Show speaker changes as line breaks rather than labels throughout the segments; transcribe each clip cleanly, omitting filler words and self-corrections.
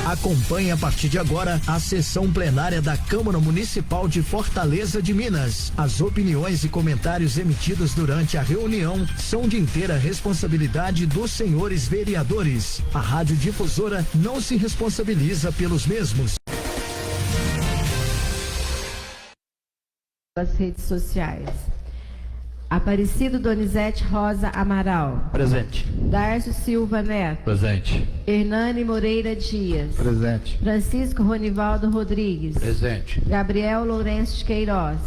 Acompanhe a partir de agora a sessão plenária da Câmara Municipal de Fortaleza de Minas. As opiniões e comentários emitidos durante a reunião são de inteira responsabilidade dos senhores vereadores. A radiodifusora não se responsabiliza pelos mesmos.
As redes sociais. Aparecido Donizete Rosa Amaral.
Presente.
Darcio Silva Neto.
Presente.
Hernani Moreira Dias.
Presente.
Francisco Ronivaldo Rodrigues.
Presente.
Gabriel Lourenço de Queiroz.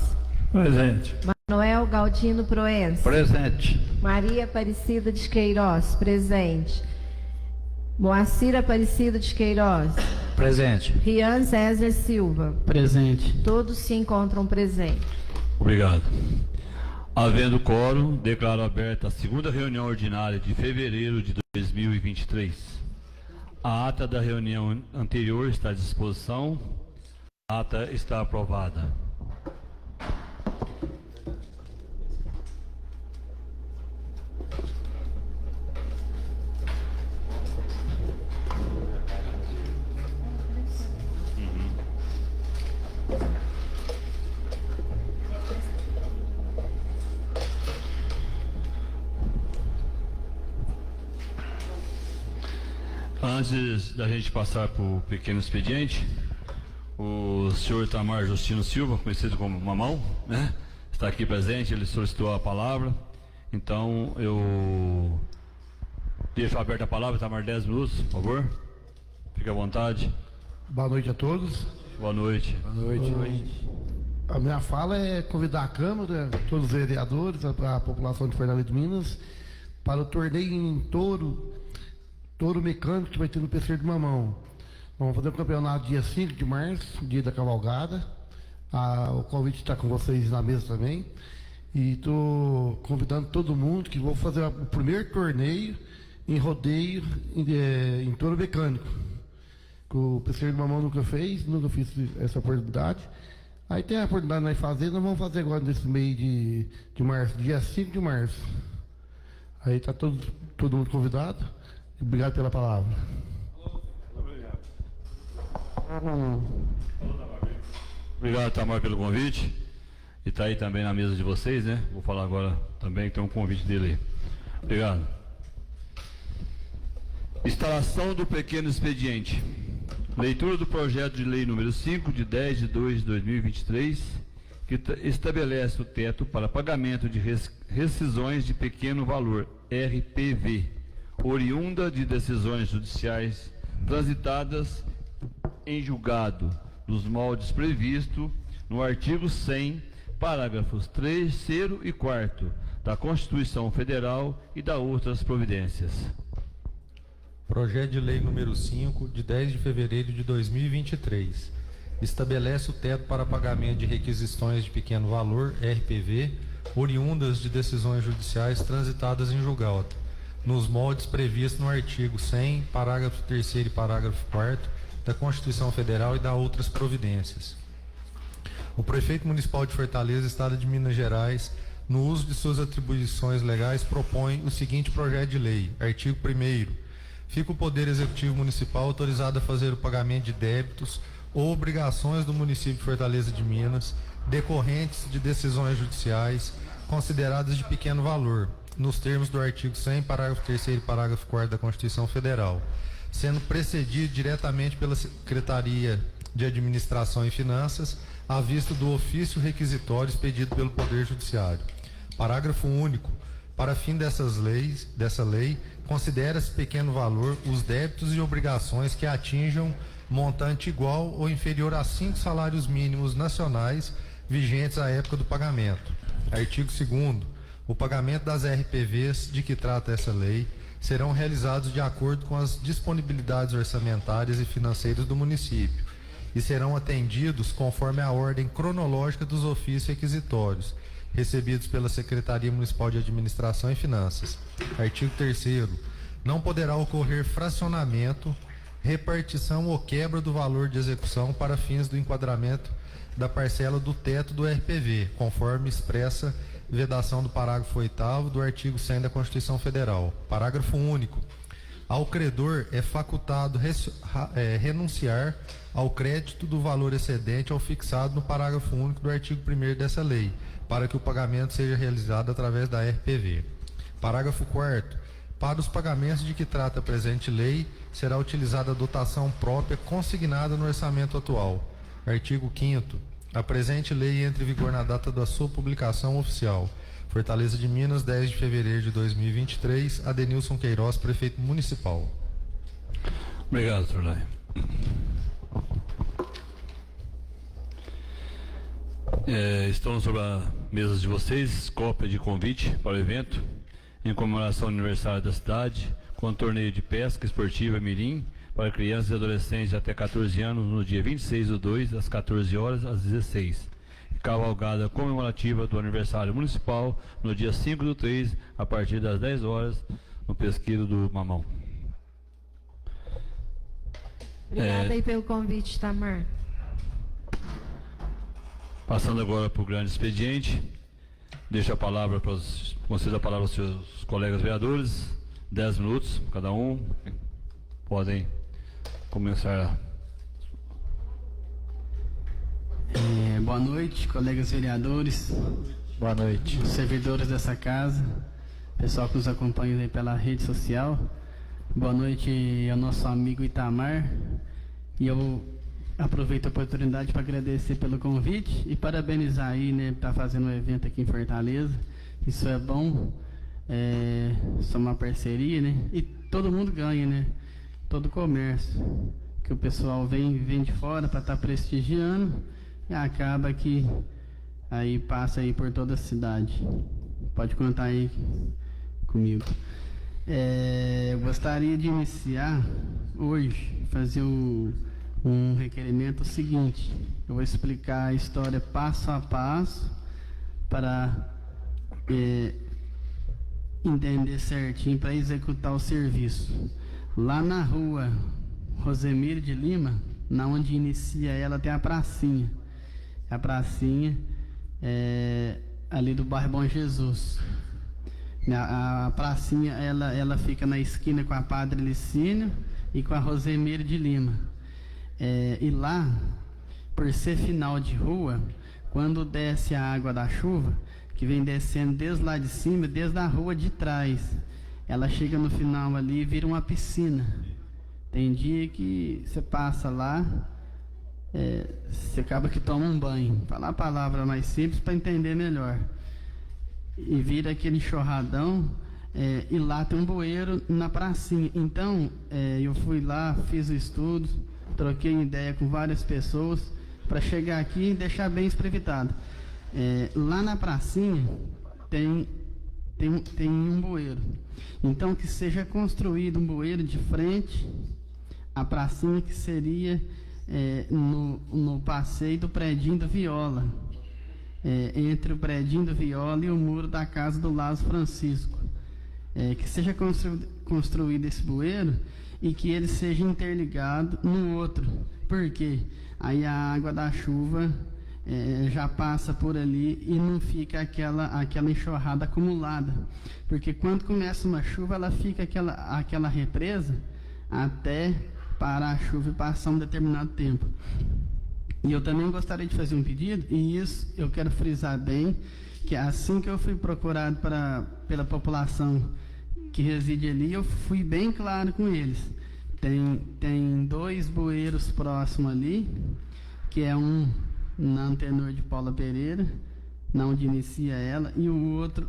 Presente.
Manuel Galdino Proença.
Presente.
Maria Aparecida de Queiroz. Presente. Moacir Aparecido de Queiroz.
Presente.
Rian César Silva.
Presente.
Todos se encontram presentes.
Obrigado. Havendo quórum, declaro aberta a segunda reunião ordinária de fevereiro de 2023. A ata da reunião anterior está à disposição. A ata está aprovada. Antes da gente passar para o pequeno expediente, o senhor Itamar Justino Silva, conhecido como Mamão, né, está aqui presente, ele solicitou a palavra. Então eu deixo aberta a palavra, Itamar, 10 minutos, por favor. Fique à vontade.
Boa noite a todos.
Boa noite.
Boa noite. A minha fala é convidar a Câmara, todos os vereadores, a população de Fernando de Minas, para o torneio em touro mecânico que vai ter no PC de Mamão. Vamos fazer o campeonato dia 5 de março, dia da cavalgada. O convite está com vocês na mesa também. E estou convidando todo mundo que vou fazer o primeiro torneio em rodeio em touro mecânico. Que o PC de Mamão nunca fiz essa oportunidade. Aí tem a oportunidade de nós fazer, nós vamos fazer agora nesse mês de março, dia 5 de março. Aí está todo mundo convidado. Obrigado pela palavra.
Obrigado, Tamar, pelo convite. E está aí também na mesa de vocês, né? Vou falar agora também que tem um convite dele aí. Obrigado. Instalação do pequeno expediente. Leitura do projeto de lei número 5, de 10/2/2023, que estabelece o teto para pagamento de rescisões de pequeno valor, RPV, oriunda de decisões judiciais transitadas em julgado, nos moldes previsto no artigo 100, parágrafos 3º e 4º da Constituição Federal e da outras providências.
Projeto de lei número 5, de 10 de fevereiro de 2023, estabelece o teto para pagamento de requisições de pequeno valor, RPV, oriundas de decisões judiciais transitadas em julgado, nos moldes previstos no artigo 100, parágrafo 3º e parágrafo 4º da Constituição Federal e da outras providências. O prefeito municipal de Fortaleza, Estado de Minas Gerais, no uso de suas atribuições legais, propõe o seguinte projeto de lei. Artigo 1º. Fica o Poder Executivo Municipal autorizado a fazer o pagamento de débitos ou obrigações do município de Fortaleza de Minas, decorrentes de decisões judiciais consideradas de pequeno valor, nos termos do artigo 100, parágrafo 3º e parágrafo 4º da Constituição Federal, sendo precedido diretamente pela Secretaria de Administração e Finanças, à vista do ofício requisitório expedido pelo Poder Judiciário. Parágrafo único. Para fim dessa lei, considera-se pequeno valor os débitos e obrigações que atinjam montante igual ou inferior a 5 salários mínimos nacionais vigentes à época do pagamento. Artigo 2º. O pagamento das RPVs de que trata essa lei serão realizados de acordo com as disponibilidades orçamentárias e financeiras do município e serão atendidos conforme a ordem cronológica dos ofícios requisitórios recebidos pela Secretaria Municipal de Administração e Finanças. Artigo 3º. Não poderá ocorrer fracionamento, repartição ou quebra do valor de execução para fins do enquadramento da parcela do teto do RPV, conforme expressa vedação do parágrafo 8º do artigo 100 da Constituição Federal. Parágrafo único. Ao credor é facultado renunciar ao crédito do valor excedente ao fixado no parágrafo único do artigo 1º dessa lei, para que o pagamento seja realizado através da RPV. Parágrafo 4º. Para os pagamentos de que trata a presente lei, será utilizada a dotação própria consignada no orçamento atual. Artigo 5º. A presente lei entra em vigor na data da sua publicação oficial. Fortaleza de Minas, 10 de fevereiro de 2023. Adenilson Queiroz, prefeito municipal.
Obrigado, Dr. Lai. Estão sobre a mesa de vocês cópia de convite para o evento em comemoração ao aniversário da cidade, com torneio de pesca esportiva mirim para crianças e adolescentes de até 14 anos no dia 26/2, às 14 horas às 16. Cavalgada comemorativa do aniversário municipal no dia 5/3, a partir das 10 horas, no pesqueiro do Mamão.
Obrigada aí pelo convite, Tamar.
Passando agora para o grande expediente, deixo a palavra concedo a palavra aos seus colegas vereadores, 10 minutos cada um, podem começar.
Boa noite, colegas vereadores.
Boa noite.
Servidores dessa casa, pessoal que nos acompanha aí pela rede social. Boa noite ao nosso amigo Itamar. E eu aproveito a oportunidade para agradecer pelo convite e parabenizar aí, né, para fazer um evento aqui em Fortaleza. Isso é bom, isso é uma parceria, né? E todo mundo ganha, né? Todo comércio, que o pessoal vem de fora para estar prestigiando e acaba que aí passa aí por toda a cidade. Pode contar aí comigo. Eu gostaria de iniciar hoje, fazer um requerimento seguinte. Eu vou explicar a história passo a passo para entender certinho, para executar o serviço. Lá na rua Rosemiro de Lima, na onde inicia ela, tem a pracinha. A pracinha ali do bairro Bom Jesus. A pracinha ela fica na esquina com a Padre Licínio e com a Rosemiro de Lima. E lá, por ser final de rua, quando desce a água da chuva, que vem descendo desde lá de cima, desde a rua de trás, ela chega no final ali e vira uma piscina. Tem dia que você passa lá, você acaba que toma um banho. Falar a palavra mais simples para entender melhor. E vira aquele enxurradão, e lá tem um bueiro na pracinha. Então, eu fui lá, fiz o estudo, troquei ideia com várias pessoas para chegar aqui e deixar bem espreitado. Lá na pracinha tem um bueiro. Então, que seja construído um bueiro de frente à pracinha, que seria no passeio do Predinho do Viola, entre o Predinho do Viola e o muro da casa do Lázaro Francisco. Que seja construído esse bueiro e que ele seja interligado no outro. Por quê? Aí a água da chuva já passa por ali e não fica aquela enxurrada acumulada. Porque quando começa uma chuva, ela fica aquela represa até parar a chuva e passar um determinado tempo. E eu também gostaria de fazer um pedido, e isso eu quero frisar bem, que assim que eu fui procurado pela população que reside ali, eu fui bem claro com eles. Tem 2 bueiros próximos ali, que é um na Antenor de Paula Pereira, na onde inicia ela, e o outro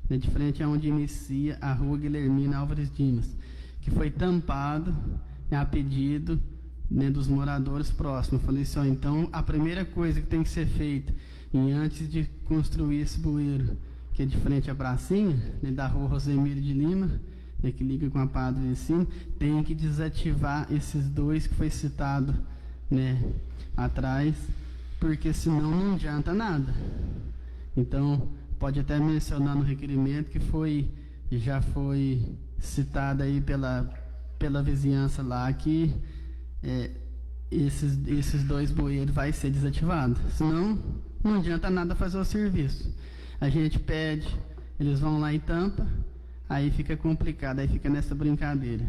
de frente aonde inicia a rua Guilhermina Álvares Dimas, que foi tampado a pedido, né, dos moradores próximos. Eu falei assim, então a primeira coisa que tem que ser feita, antes de construir esse bueiro, que é de frente à pracinha, né, da rua Rosemiro de Lima, né, que liga com a Padre de cima, tem que desativar esses 2 que foi citado, né, atrás, porque senão não adianta nada. Então, pode até mencionar no requerimento que já foi citado aí pela vizinhança lá que esses 2 bueiros vai ser desativado. Senão, não adianta nada fazer o serviço. A gente pede, eles vão lá e tampa, aí fica complicado, aí fica nessa brincadeira.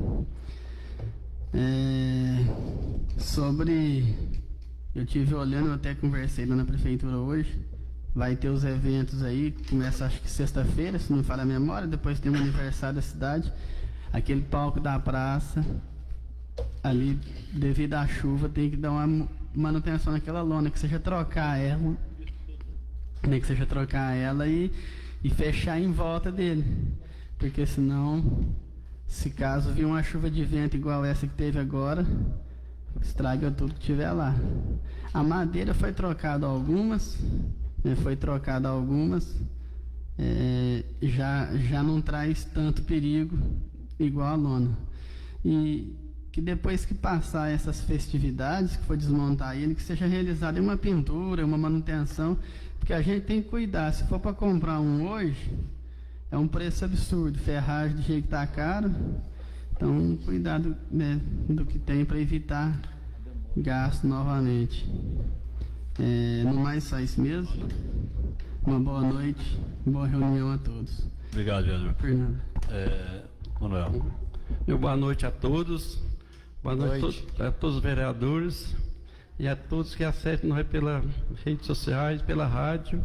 Eu tive olhando, eu até conversei lá na prefeitura hoje, vai ter os eventos aí, começa acho que sexta-feira, se não me falha a memória, depois tem o aniversário da cidade, aquele palco da praça, ali, devido à chuva, tem que dar uma manutenção naquela lona, que seja trocar ela, né, que seja trocar ela e fechar em volta dele, porque senão, se caso vir uma chuva de vento igual essa que teve agora, estraga tudo que tiver lá. A madeira foi trocada algumas, né, já não traz tanto perigo igual a lona. E que depois que passar essas festividades, que for desmontar ele, que seja realizada uma pintura, uma manutenção, porque a gente tem que cuidar. Se for para comprar um hoje, é um preço absurdo, ferragem do jeito que está caro, então cuidado, né, do que tem para evitar gasto novamente. No mais, só isso mesmo. Uma boa noite, boa reunião a todos.
Obrigado, vereador.
Fernando.
Manuel.
Meu boa noite a todos. Boa noite a todos os vereadores e a todos que acessam nós pelas redes sociais, pela rádio.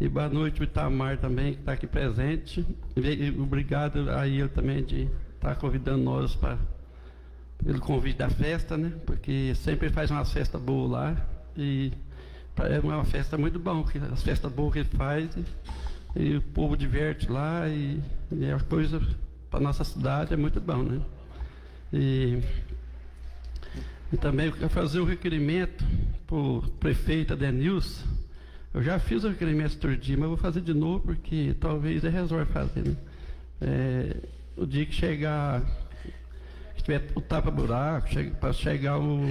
E boa noite o Itamar também, que está aqui presente. E obrigado a ele também de estar convidando nós pelo convite da festa, né? Porque sempre faz uma festa boa lá. E é uma festa muito boa, as festas boas que ele faz. E o povo diverte lá e a coisa para nossa cidade é muito bom, né? E também eu quero fazer um requerimento para o prefeito Adenilson. Eu já fiz o requerimento outro dia, mas vou fazer de novo porque talvez ele resolva fazer, né? O dia que chegar, que tiver o tapa-buraco, para chegar o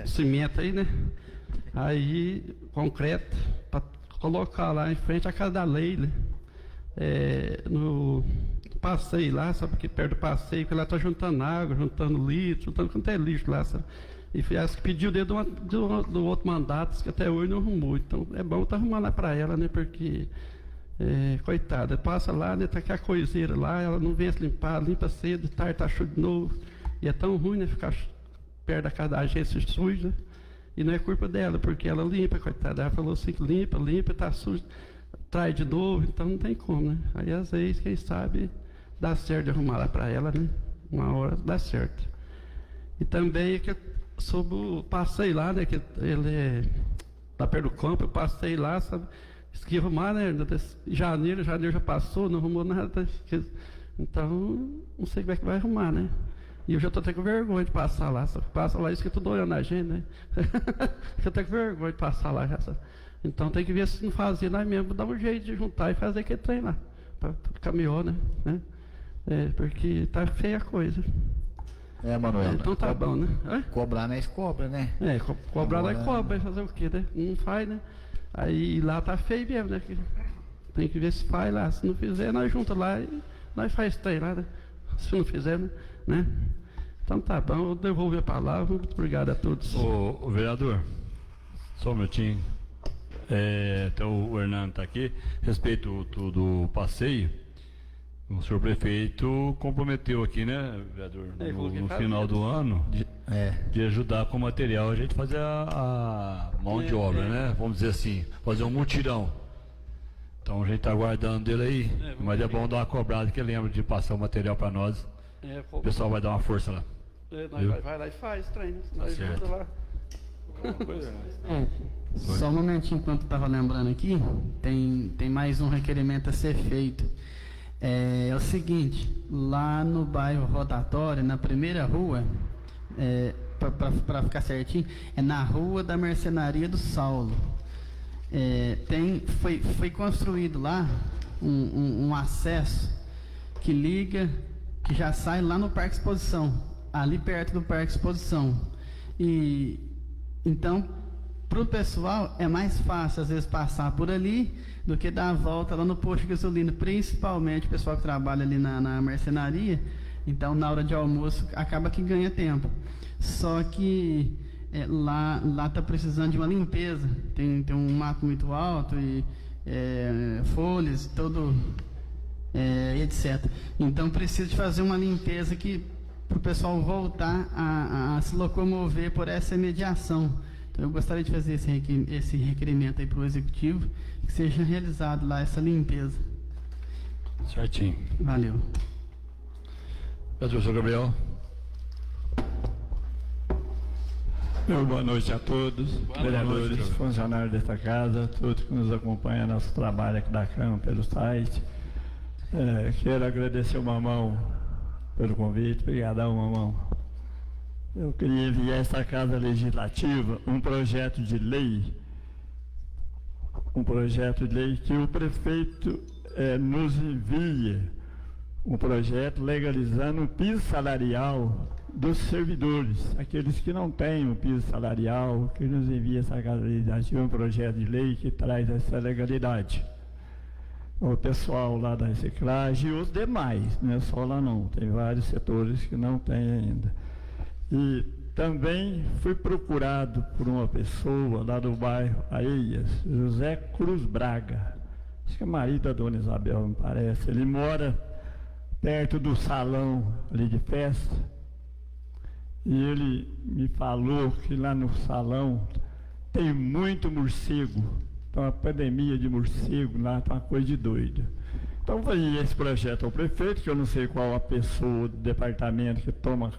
cimento aí, né? Aí, concreto, para colocar lá em frente à casa da Leila, no passeio lá, sabe, que perto do passeio, que ela está juntando água, juntando lixo, juntando quanto é lixo lá, sabe? E acho que pediu desde do outro mandato, que até hoje não arrumou. Então é bom estar arrumando lá para ela, né? Porque, coitada, passa lá, né? Tá aquela coiseira lá, ela não vem se limpar, limpa cedo, tarde tá chuva de novo. E é tão ruim, né? Ficar perto da casa da agência suja, né? E não é culpa dela, porque ela limpa, coitada. Ela falou assim, limpa, tá sujo, traz de novo, então não tem como, né? Aí às vezes, quem sabe, dá certo de arrumar lá para ela, né? Uma hora dá certo. E também que sobre o passeio lá, né? Que ele tá perto do campo, eu passei lá, sabe? Esqueci arrumar, né? Janeiro já passou, não arrumou nada. Então, não sei como é que vai arrumar, né? E eu já tô até com vergonha de passar lá, sabe? Passa lá, isso que eu tô olhando a gente, né? Eu tô com vergonha de passar lá, já, sabe? Então tem que ver se não fazia nós mesmo, dar um jeito de juntar e fazer aquele trem lá. Pra caminhão, né? Porque tá feia a coisa.
Manuel.
Então tá bom, né?
Cobrar nós cobra, né?
Cobrar nós cobra, vai fazer o quê, né? Não faz, né? Aí lá tá feio mesmo, né? Tem que ver se faz lá. Se não fizer, nós junta lá e nós faz trem lá, né? Se não fizer, né? Então tá bom, eu devolvo a palavra. Muito obrigado a todos.
O vereador, só um minutinho. Então o Hernando está aqui. Respeito do passeio, o senhor prefeito comprometeu aqui, né, vereador, no final do ano, de ajudar com o material, a gente fazer a mão de obra, né? Vamos dizer assim, fazer um mutirão. Então a gente está aguardando dele aí, mas é bom dar uma cobrada, que lembra de passar o material para nós. O pessoal vai dar uma força lá.
Nós vai lá e faz treino, nós ajuda lá.
Só um momentinho, enquanto estava lembrando aqui, tem mais um requerimento a ser feito. É o seguinte, lá no bairro Rotatório, na primeira rua, para ficar certinho, é na rua da Mercenaria do Saulo. Foi construído lá um acesso que liga, que já sai lá no Parque Exposição, ali perto do Parque Exposição. E então, para o pessoal é mais fácil às vezes passar por ali do que dar a volta lá no posto de gasolina, principalmente o pessoal que trabalha ali na marcenaria. Então, na hora de almoço acaba que ganha tempo. Só que lá está precisando de uma limpeza, tem um mato muito alto e folhas, etc. Então precisa de fazer uma limpeza aqui para o pessoal voltar a se locomover por essa mediação. Então eu gostaria de fazer esse requerimento aí para o Executivo, que seja realizado lá essa limpeza.
Certinho.
Valeu.
Professor Gabriel.
Boa noite a todos, vereadores, funcionários desta casa, todos que nos acompanham nosso trabalho aqui da Câmara pelo site. Quero agradecer o Mamão pelo convite. Obrigadão, Mamão. Eu queria enviar a esta Casa Legislativa um projeto de lei que o prefeito nos envia, um projeto legalizando o piso salarial dos servidores, aqueles que não têm o piso salarial, que nos envia essa Casa Legislativa um projeto de lei que traz essa legalidade. O pessoal lá da reciclagem e os demais, não é só lá não, tem vários setores que não tem ainda. E também fui procurado por uma pessoa lá do bairro Areias, José Cruz Braga, acho que é marido da dona Isabel, me parece. Ele mora perto do salão ali de festa, e ele me falou que lá no salão tem muito morcego. Então a pandemia de morcego lá está uma coisa de doido. Então foi esse projeto ao prefeito, que eu não sei qual a pessoa do departamento que toma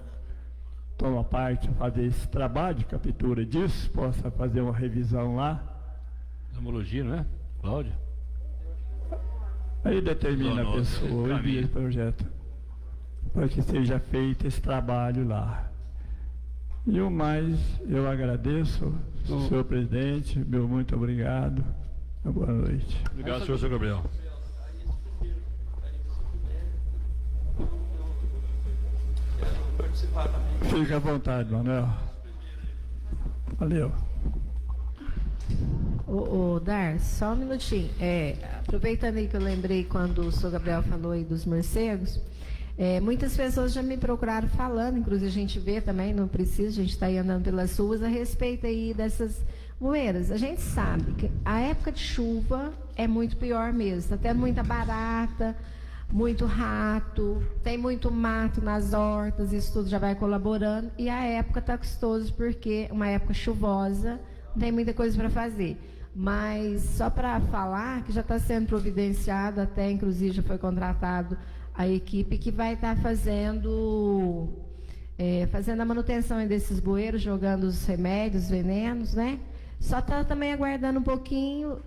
parte a fazer esse trabalho de captura disso, possa fazer uma revisão lá.
Homologia, não é, Cláudia?
Aí determina a pessoa, envia esse projeto, para que seja feito esse trabalho lá. E o mais, eu agradeço, senhor presidente, meu muito obrigado. Boa noite.
Obrigado, senhor Gabriel.
Fique à vontade, Manuel. Valeu.
Dar, só um minutinho. Aproveitando aí que eu lembrei quando o senhor Gabriel falou aí dos morcegos, muitas pessoas já me procuraram falando, inclusive a gente vê também, não precisa, a gente está aí andando pelas ruas, a respeito aí dessas moeiras. A gente sabe que a época de chuva é muito pior mesmo, está tendo muita barata, muito rato, tem muito mato nas hortas, isso tudo já vai colaborando, e a época está custosa porque é uma época chuvosa, não tem muita coisa para fazer. Mas só para falar que já está sendo providenciado, até inclusive já foi contratado a equipe que vai estar fazendo a manutenção desses bueiros, jogando os remédios, venenos, né? Só está também aguardando um pouquinho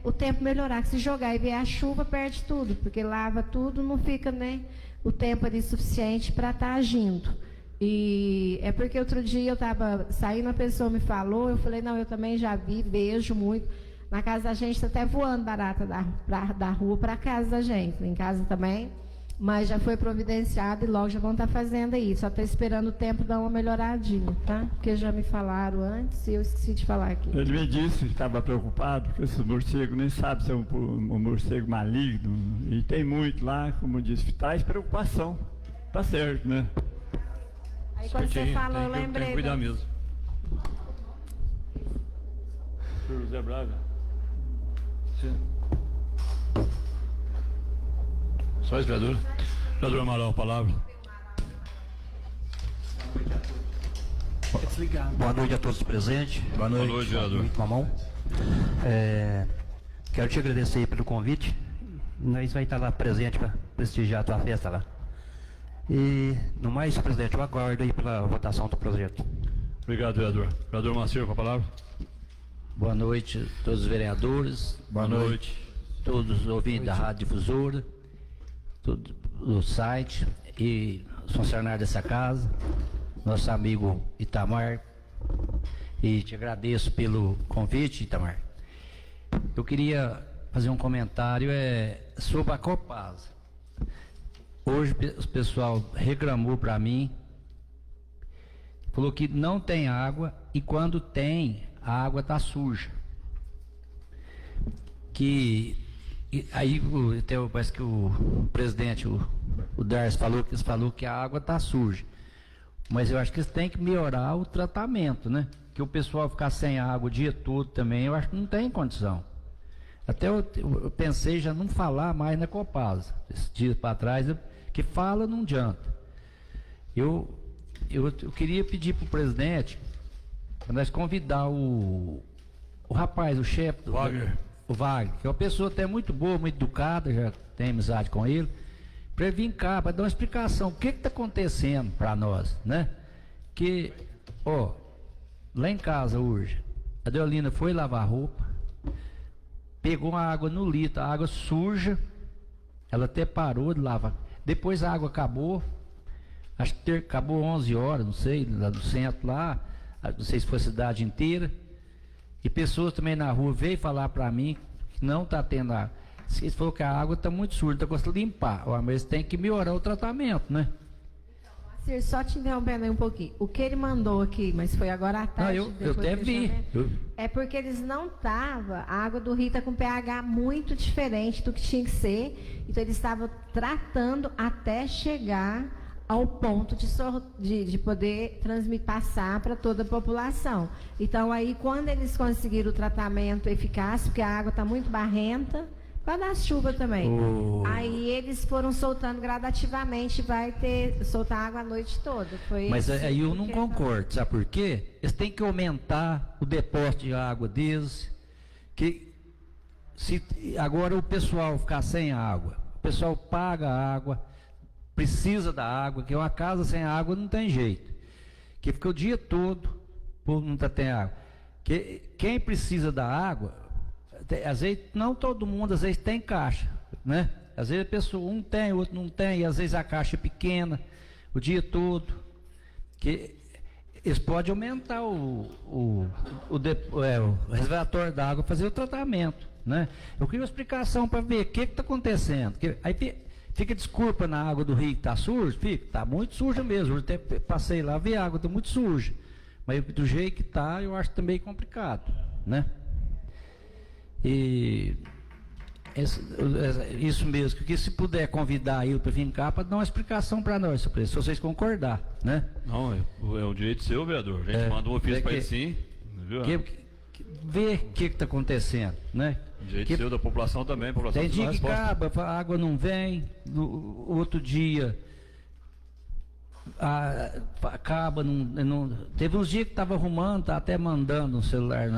o tempo melhorar, que se jogar e vier a chuva, perde tudo, porque lava tudo, não fica, né, o tempo ali suficiente para estar agindo. E é porque outro dia eu estava saindo, a pessoa me falou, eu falei, não, eu também já vi, vejo muito. Na casa da gente está até voando barata da rua para casa da gente, em casa também. Mas já foi providenciado e logo já vão estar fazendo aí. Só está esperando o tempo dar uma melhoradinha, tá? Porque já me falaram antes e eu esqueci de falar aqui.
Ele me disse que estava preocupado, porque esse morcego nem sabe se é um morcego maligno. E tem muito lá, como eu disse, traz preocupação. Tá certo, né?
Aí quando você falou, eu lembrei.
Tem que cuidar mesmo. Senhor José Braga. Sim. Só esse vereador. Vereador Amaral, a palavra.
Boa noite a todos presentes.
Boa noite, vereador.
Mamão. Quero te agradecer aí pelo convite. Nós vai estar lá presente para prestigiar a tua festa lá. E, no mais, presidente, eu aguardo aí pela votação do projeto.
Obrigado, vereador. Vereador Macedo, com a palavra.
Boa noite a todos os vereadores.
Boa noite.
Todos os ouvintes da Rádio Difusora, do site e os funcionários dessa casa, nosso amigo Itamar, e te agradeço pelo convite, Itamar. Eu queria fazer um comentário sobre a Copasa. Hoje o pessoal reclamou para mim, falou que não tem água e quando tem, a água está suja. Aí parece que o presidente, o Darcy falou que a água está suja. Mas eu acho que eles têm que melhorar o tratamento, né? Que o pessoal ficar sem água o dia todo também, eu acho que não tem condição. Até eu pensei já não falar mais na Copasa. Esses dias para trás, que fala não adianta. Eu queria pedir para o presidente para nós convidar o rapaz, o chefe do
Wagner.
O Wagner, que é uma pessoa até muito boa, muito educada, já tem amizade com ele, para ele vir cá, para dar uma explicação, o que está acontecendo para nós, né? Que, ó, lá em casa hoje, a Deolina foi lavar roupa, pegou a água no litro, a água suja, ela até parou de lavar, depois a água acabou, acho que acabou 11 horas, não sei, lá do centro lá, não sei se foi a cidade inteira, e pessoas também na rua veio falar para mim que não está tendo água. Ele falou que a água está muito suja, está conseguindo limpar, mas tem que melhorar o tratamento, né?
Então, só te interrompendo aí um pouquinho. O que ele mandou aqui, mas foi agora à tarde.
Não, eu até vi.
É porque eles não estavam, a água do Rio está com pH muito diferente do que tinha que ser, então eles estavam tratando até chegar ao ponto de poder passar para toda a população. Então, aí, quando eles conseguiram o tratamento eficaz, porque a água está muito barrenta, por causa da chuva também, aí eles foram soltando gradativamente, vai soltar água a noite toda.
Mas aí eu não concordo, sabe por quê? Eles têm que aumentar o depósito de água deles, que se agora o pessoal ficar sem água, o pessoal paga a água, precisa da água, que uma casa sem água não tem jeito, que fica o dia todo, o povo não tem água, que quem precisa da água, às vezes não todo mundo, às vezes tem caixa, né? Às vezes a pessoa, um tem, outro não tem, e às vezes a caixa é pequena, o dia todo, que eles podem aumentar o reservatório da água, fazer o tratamento, né? Eu queria uma explicação para ver o que está acontecendo, aí fica desculpa na água do rio que está suja, está muito suja mesmo, eu até passei lá, vi a água, está muito suja, mas do jeito que está, eu acho também complicado, né? E isso mesmo, que se puder convidar ele para vir cá para dar uma explicação para nós, se vocês concordar, né?
Não, é um direito seu, vereador. A gente manda um ofício para ele sim, viu?
Ver o que está acontecendo, né?
Direito seu da população também, a população
tem dia que acaba, a água não vem, no outro dia acaba, teve uns dias que estava arrumando, tá até mandando um celular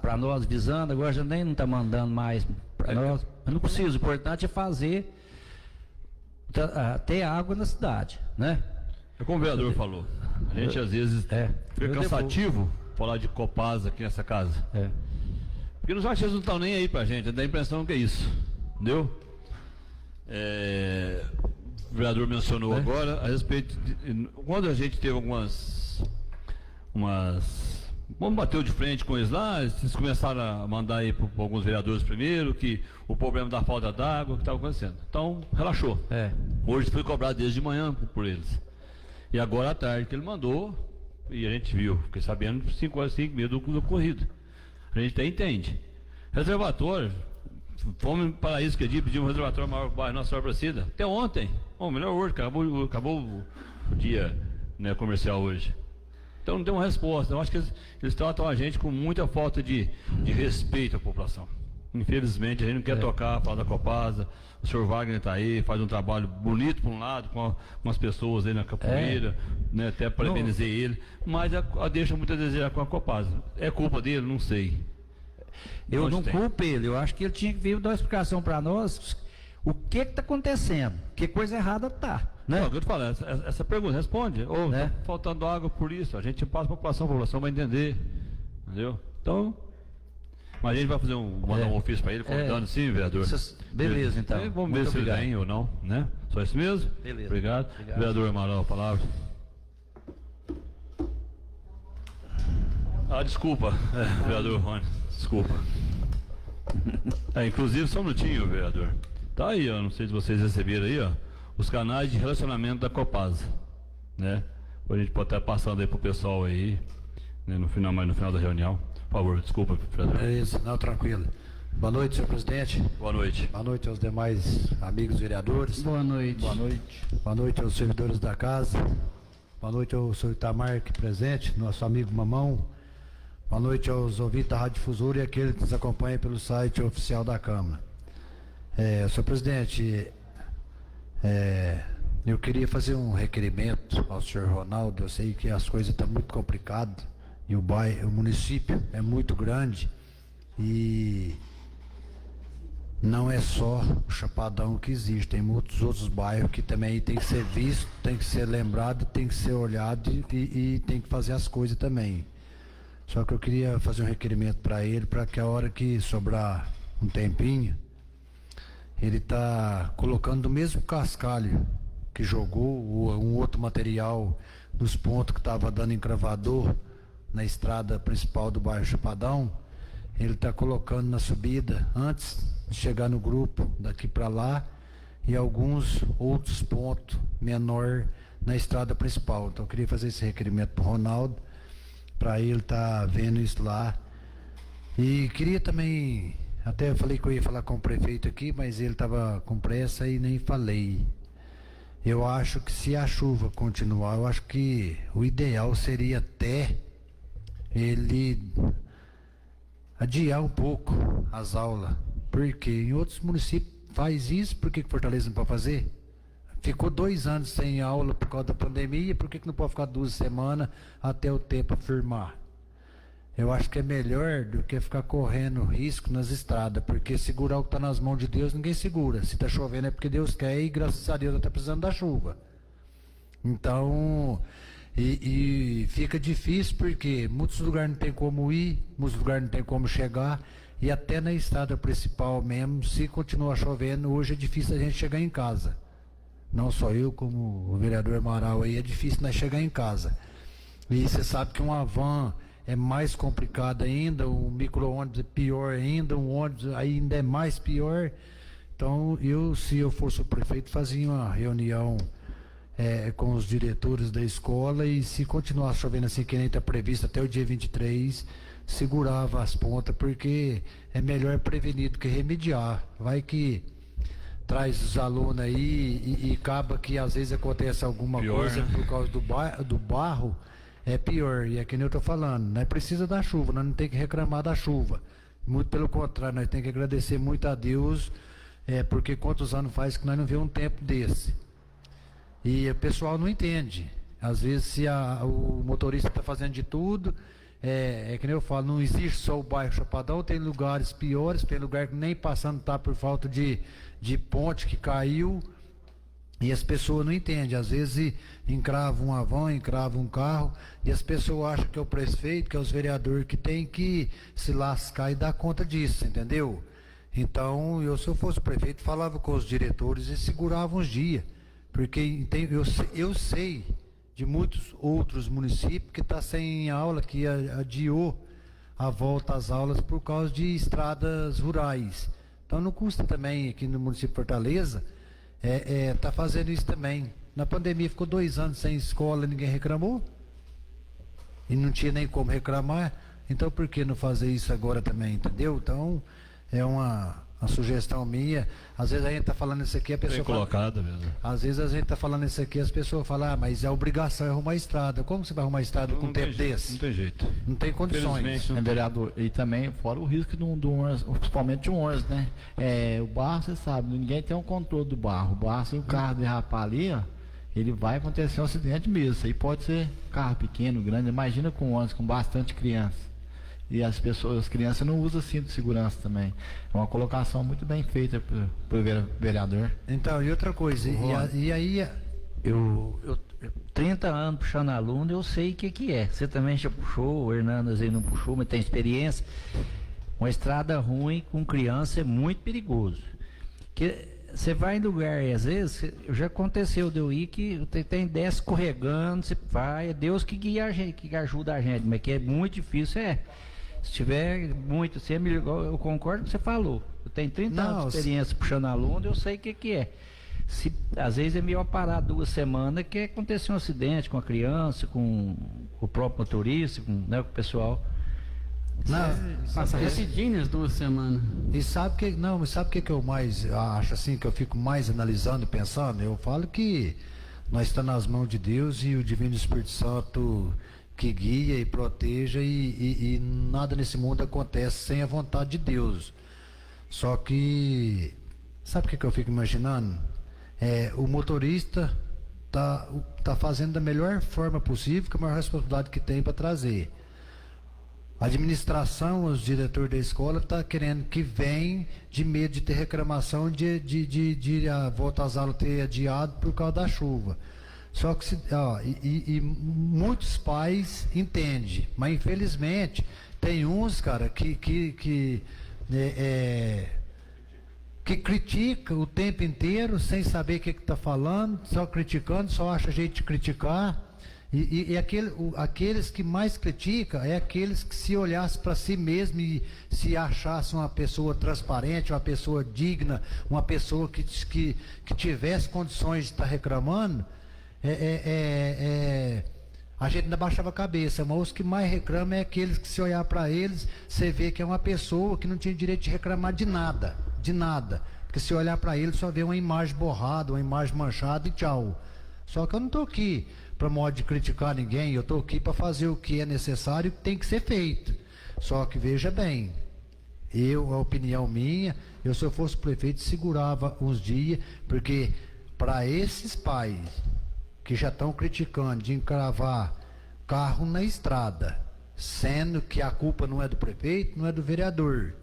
para nós, visando, agora já nem não está mandando mais para nós, mas não precisa, o importante é fazer, ter água na cidade, né?
É como o vereador falou, a gente às vezes fica cansativo falar de Copasa aqui nessa casa. Porque nos acha que eles não estão nem aí pra gente, dá a impressão que é isso, entendeu? O vereador mencionou agora a respeito de, quando a gente teve vamos bater de frente com eles lá, eles começaram a mandar aí para alguns vereadores primeiro, que o problema da falta d'água, que estava acontecendo. Então, relaxou. Hoje foi cobrado desde de manhã por eles. E agora à tarde que ele mandou, e a gente viu, fiquei sabendo 5 horas, 5 meses do ocorrido. A gente até entende. Reservatório, fomos para isso que dia, pedimos um reservatório maior para o bairro Nossa Senhora Aparecida. Até ontem, melhor hoje, acabou o dia, né, comercial hoje. Então não tem uma resposta. Eu acho que eles tratam a gente com muita falta de respeito à população. Infelizmente a gente não quer falar da Copasa. O senhor Wagner está aí, faz um trabalho bonito por um lado, com as pessoas aí na capoeira, né, até parabenizei ele, mas deixa muito a desejar com a Copasa. É culpa dele? Não sei.
Eu não culpo ele, eu acho que ele tinha que vir dar uma explicação para nós, o que está acontecendo, que coisa errada está. Né?
Não, eu te falo, essa pergunta, responde. Tá faltando água por isso, a gente passa a população vai entender, entendeu? Então, mas a gente vai fazer mandar um ofício para ele, convidando sim, vereador.
Beleza, então.
Vamos ver se ele vem ou não, né? Só isso mesmo?
Beleza.
Obrigado. Vereador Amaral, a palavra. Desculpa, vereador Rony, desculpa. Inclusive, só um minutinho, vereador. Tá aí, ó, não sei se vocês receberam aí, ó, os canais de relacionamento da Copasa, né? A gente pode estar passando aí pro pessoal aí, né, no final da reunião. Por favor, desculpa, vereador.
É isso, não, tranquilo. Boa noite, senhor presidente.
Boa noite.
Boa noite aos demais amigos vereadores.
Boa noite.
Boa noite. Boa noite aos servidores da casa. Boa noite ao senhor Itamar aqui presente, nosso amigo Mamão. Boa noite aos ouvintes da Rádio Difusora e aqueles que nos acompanham pelo site oficial da Câmara. Senhor presidente, eu queria fazer um requerimento ao senhor Ronaldo. Eu sei que as coisas estão muito complicadas e o município é muito grande e não é só o Chapadão que existe, tem muitos outros bairros que também tem que ser visto, tem que ser lembrado, tem que ser olhado e tem que fazer as coisas também. Só que eu queria fazer um requerimento para ele, para que a hora que sobrar um tempinho, ele tá colocando o mesmo cascalho que jogou, um outro material nos pontos que estava dando encravador na estrada principal do bairro Chapadão, ele está colocando na subida antes de chegar no grupo daqui para lá e alguns outros pontos menor na estrada principal. Então eu queria fazer esse requerimento para o Ronaldo, para ele estar vendo isso lá. E queria também, até eu falei que eu ia falar com o prefeito aqui, mas ele estava com pressa e nem falei. Eu acho que se a chuva continuar, eu acho que o ideal seria até ele adiar um pouco as aulas, porque em outros municípios faz isso, por que Fortaleza não pode fazer? Ficou 2 anos sem aula por causa da pandemia, por que não pode ficar 2 semanas até o tempo firmar? Eu acho que é melhor do que ficar correndo risco nas estradas, porque segurar o que está nas mãos de Deus ninguém segura. Se está chovendo é porque Deus quer e graças a Deus está precisando da chuva. Então, e fica difícil porque muitos lugares não tem como ir, muitos lugares não tem como chegar, e até na estrada principal mesmo, se continuar chovendo, hoje é difícil a gente chegar em casa. Não só eu, como o vereador Amaral aí, é difícil nós chegar em casa. E você sabe que uma van é mais complicado ainda, o micro-ônibus é pior ainda, um ônibus ainda é mais pior. Então, se eu fosse o prefeito, fazia uma reunião com os diretores da escola e se continuar chovendo assim, que nem está previsto até o dia 23, segurava as pontas, porque é melhor prevenir do que remediar. Vai que traz os alunos aí e acaba que às vezes acontece alguma coisa, né? Por causa do barro, é pior. E é que nem eu estou falando, nós precisa da chuva, nós não tem que reclamar da chuva. Muito pelo contrário, nós temos que agradecer muito a Deus, porque quantos anos faz que nós não vemos um tempo desse. E o pessoal não entende. Às vezes se o motorista está fazendo de tudo, que nem eu falo, não existe só o bairro Chapadão, tem lugares piores, tem lugar que nem passando tá por falta de ponte que caiu, e as pessoas não entendem. Às vezes encravam uma van, encravam um carro, e as pessoas acham que é o prefeito, que é os vereadores que tem que se lascar e dar conta disso, entendeu? Então, se eu fosse o prefeito, falava com os diretores e segurava uns dias, porque eu sei de muitos outros municípios que está sem aula, que adiou a volta às aulas por causa de estradas rurais. Então não custa também aqui no município de Fortaleza tá fazendo isso também. Na pandemia ficou 2 anos sem escola, ninguém reclamou e não tinha nem como reclamar, então por que não fazer isso agora também, entendeu? Então é uma sugestão minha. Às vezes a gente está falando isso aqui, a pessoa
bem colocada mesmo.
Às vezes a gente está falando isso aqui, as pessoas falam, mas é obrigação arrumar estrada. Como você vai arrumar estrada com um tempo desse?
Não tem jeito.
Não tem condições.
Vereador, e também fora o risco de um ônibus, principalmente de um ônibus, né? O barro, você sabe, ninguém tem um controle do barro. O barro, se o carro derrapar ali, ó, ele vai acontecer um acidente mesmo. Isso aí pode ser carro pequeno, grande. Imagina com um ônibus com bastante criança. E as crianças não usam cinto de segurança também. É uma colocação muito bem feita pelo vereador.
Então, e outra coisa, e aí...
Eu 30 anos puxando aluno, eu sei o que é. Você também já puxou, o Hernandes aí não puxou, mas tem experiência. Uma estrada ruim com criança é muito perigoso. Que você vai em lugar, e às vezes, já aconteceu de eu ir que tem 10 escorregando, você vai, é Deus que guia a gente, que ajuda a gente, mas que é muito difícil, se tiver muito, eu concordo com o que você falou. Eu tenho 30 anos de experiência puxando aluno, eu sei o que é. Às vezes é melhor parar 2 semanas que acontecer um acidente com a criança, com o próprio motorista, com o pessoal.
Passa rapidinho as 2 semanas.
E sabe o que eu mais acho assim, que eu fico mais analisando e pensando? Eu falo que nós estamos nas mãos de Deus e o Divino Espírito Santo que guia e proteja, e nada nesse mundo acontece sem a vontade de Deus. Só que, sabe o que eu fico imaginando? O motorista tá fazendo da melhor forma possível, com a maior responsabilidade que tem para trazer. A administração, os diretores da escola tá querendo que venha, de medo de ter reclamação de a volta às aulas ter adiado por causa da chuva. Só que muitos pais entendem, mas infelizmente tem uns, cara, que critica o tempo inteiro sem saber o que está falando, só criticando, só acha jeito de criticar. E aqueles que mais criticam é aqueles que, se olhassem para si mesmo e se achassem uma pessoa transparente, uma pessoa digna, uma pessoa que tivesse condições de estar reclamando, a gente ainda baixava a cabeça. Mas os que mais reclamam é aqueles que, se olhar para eles, você vê que é uma pessoa que não tinha direito de reclamar de nada. Porque se olhar para ele, só vê uma imagem borrada, uma imagem manchada e tchau. Só que eu não estou aqui para modo de criticar ninguém, eu estou aqui para fazer o que é necessário e o que tem que ser feito. Só que veja bem, a opinião minha, se eu fosse prefeito, segurava uns dias, porque para esses pais que já estão criticando de encravar carro na estrada, sendo que a culpa não é do prefeito, não é do vereador.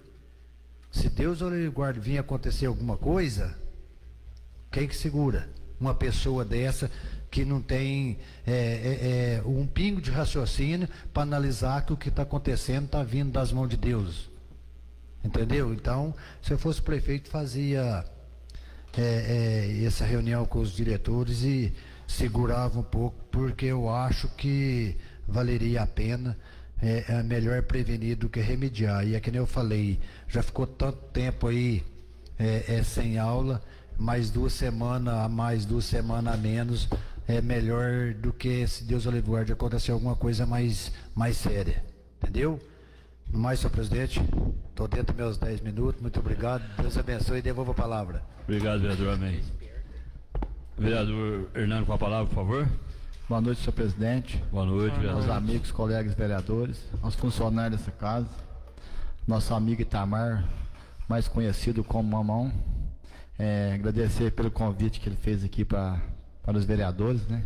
Se Deus ou ele guarde vir acontecer alguma coisa, quem que segura? Uma pessoa dessa que não tem um pingo de raciocínio para analisar que o que está acontecendo está vindo das mãos de Deus. Entendeu? Então, se eu fosse prefeito, fazia essa reunião com os diretores e segurava um pouco, porque eu acho que valeria a pena. É melhor prevenir do que remediar. E é que nem eu falei, já ficou tanto tempo aí sem aula, mais 2 semanas a mais, 2 semanas a menos, é melhor do que, se Deus o livre, de acontecer alguma coisa mais séria. Entendeu? No mais, senhor presidente, estou dentro dos meus 10 minutos. Muito obrigado. Deus abençoe e devolva a palavra.
Obrigado, vereador. Amém. Vereador Hernando, com a palavra, por favor.
Boa noite, senhor presidente.
Boa noite, vereador.
Aos amigos, colegas vereadores, aos funcionários dessa casa, nosso amigo Itamar, mais conhecido como Mamão. Agradecer pelo convite que ele fez aqui para os vereadores, né?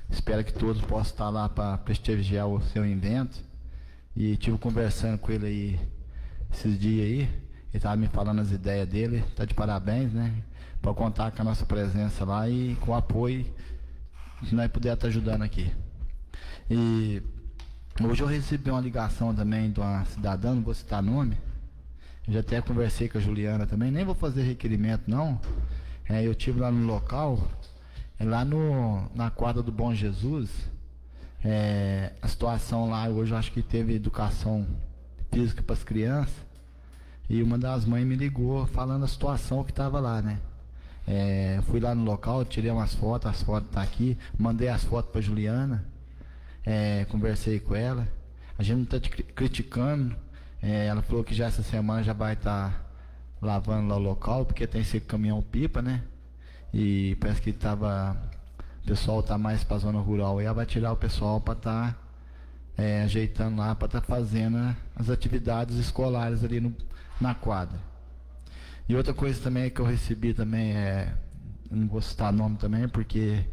Espero que todos possam estar lá para prestigiar o seu evento. E estive conversando com ele aí esses dias aí. Ele estava me falando as ideias dele. Está de parabéns, né? Para contar com a nossa presença lá e com o apoio que nós puder estar ajudando aqui. E hoje eu recebi uma ligação também de uma cidadã, não vou citar nome. Eu já até conversei com a Juliana também, nem vou fazer requerimento não. Eu estive lá no local, lá na quadra do Bom Jesus. A situação lá hoje, eu acho que teve educação física para as crianças. E uma das mães me ligou falando a situação que estava lá, né? Fui lá no local, tirei umas fotos, as fotos estão aqui, mandei as fotos para Juliana, conversei com ela. A gente não está criticando, ela falou que já essa semana já vai estar lavando lá o local, porque tem esse caminhão-pipa, né? E parece que o pessoal está mais para a zona rural, e ela vai tirar o pessoal para estar ajeitando lá, para estar fazendo as atividades escolares ali na quadra. E outra coisa também que eu recebi também não vou citar nome também, porque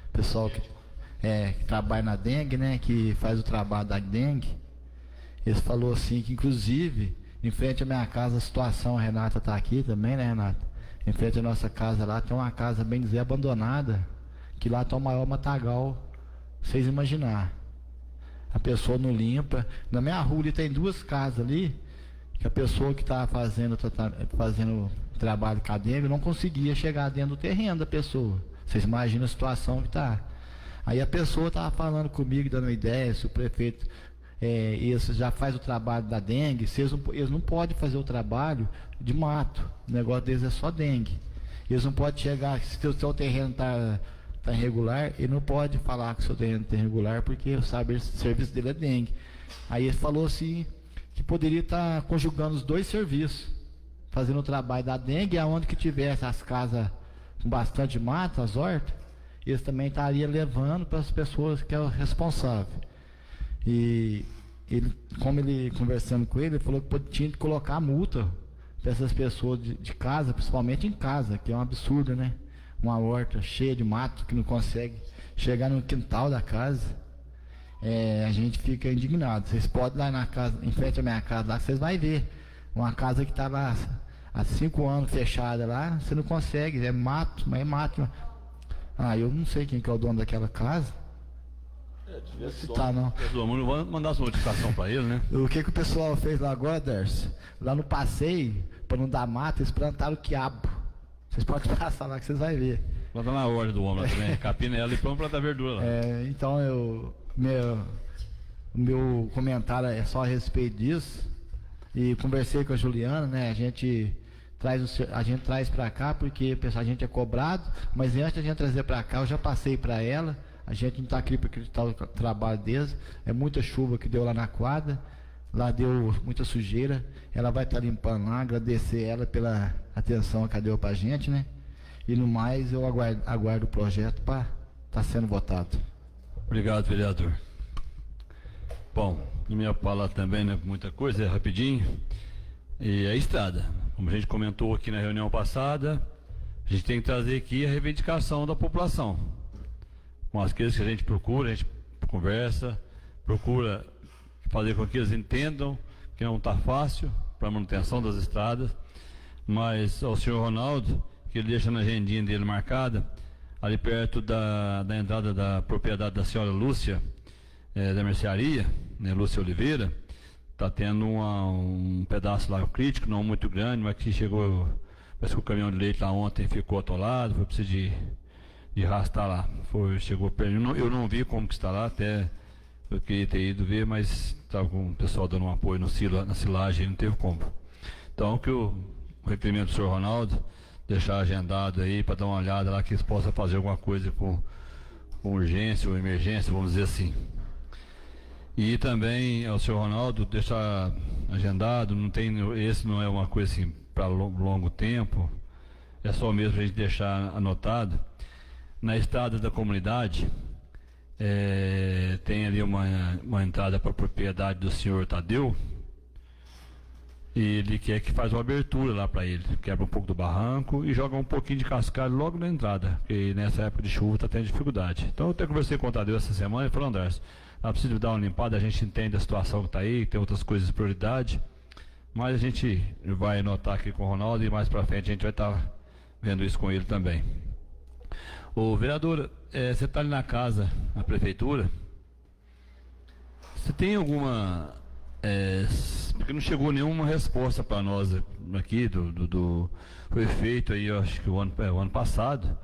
o pessoal que trabalha na dengue, né, que faz o trabalho da dengue, eles falou assim que, inclusive, em frente à minha casa, a situação, a Renata está aqui também, né, Renata? Em frente à nossa casa lá, tem uma casa, bem dizer, abandonada, que lá está o maior matagal, vocês imaginar. A pessoa não limpa. Na minha rua ali tem 2 casas ali, que a pessoa que estava fazendo trabalho com a dengue não conseguia chegar dentro do terreno da pessoa. Vocês imaginam a situação que está. Aí a pessoa estava falando comigo, dando uma ideia, se o prefeito já faz o trabalho da dengue, eles não podem fazer o trabalho de mato. O negócio deles é só dengue. Eles não podem chegar, se o seu terreno está irregular, ele não pode falar que o seu terreno está irregular, porque o serviço dele é dengue. Aí ele falou assim, que poderia estar conjugando os 2 serviços, fazendo o trabalho da dengue, aonde que tivesse as casas com bastante mato, as hortas, eles também estariam levando para as pessoas que é o responsável. E ele, como ele conversando com ele falou que tinha que colocar multa para essas pessoas de casa, principalmente em casa, que é um absurdo, né? Uma horta cheia de mato que não consegue chegar no quintal da casa. A gente fica indignado. Vocês podem ir lá na casa, em frente à minha casa lá, vocês vão ver. Uma casa que estava há 5 anos fechada lá, você não consegue, é mato, mas é mato. Eu não sei quem que é o dono daquela casa.
Devia ser não. Vamos mandar essa notificação para ele, né?
O que o pessoal fez lá agora, Darcy? Lá no passeio, para não dar mata, eles plantaram quiabo. Vocês podem passar lá que vocês vão ver.
Planta na ordem do homem também, capina ela e vamos plantar verdura lá.
Então meu comentário é só a respeito disso. E conversei com a Juliana, né? A gente traz para cá porque a gente é cobrado, mas antes de a gente trazer para cá, eu já passei para ela. A gente não está aqui para acreditar no trabalho deles. É muita chuva que deu lá na quadra. Lá deu muita sujeira. Ela vai estar limpando lá. Agradecer ela pela atenção que ela deu para a gente, né? E no mais, eu aguardo o projeto para estar sendo votado.
Obrigado, vereador. Bom, não me fala também, né? Muita coisa, rapidinho. E a estrada. Como a gente comentou aqui na reunião passada, a gente tem que trazer aqui a reivindicação da população. Com as coisas que a gente procura, a gente conversa, procura fazer com que eles entendam que não está fácil para a manutenção das estradas, mas ao senhor Ronaldo, que ele deixa na agendinha dele marcada, ali perto da entrada da propriedade da senhora Lúcia, da mercearia, né, Lúcia Oliveira, está tendo um pedaço lá crítico, não muito grande, mas que chegou, parece que o caminhão de leite lá ontem ficou atolado, foi preciso de arrastar lá. Chegou perto, eu não vi como que está lá, até eu queria ter ido ver, mas estava com o pessoal dando um apoio na silagem e não teve como. Então que o requerimento do senhor Ronaldo deixar agendado aí para dar uma olhada lá, que eles possam fazer alguma coisa com urgência ou emergência, vamos dizer assim. E também ao senhor Ronaldo deixar agendado, esse não é uma coisa assim para longo tempo, é só mesmo para a gente deixar anotado. Na estrada da comunidade, tem ali uma entrada para a propriedade do senhor Tadeu, e ele quer que faz uma abertura lá para ele, quebra um pouco do barranco e joga um pouquinho de cascalho logo na entrada, porque nessa época de chuva está tendo dificuldade. Então eu até conversei com o Tadeu essa semana e falou: André, ela precisa dar uma limpada, a gente entende a situação que está aí, tem outras coisas de prioridade, mas a gente vai anotar aqui com o Ronaldo e mais para frente a gente vai estar vendo isso com ele também. Ô vereador, você está ali na casa, na prefeitura, você tem alguma... porque não chegou nenhuma resposta para nós aqui, foi feito aí, eu acho que o ano passado,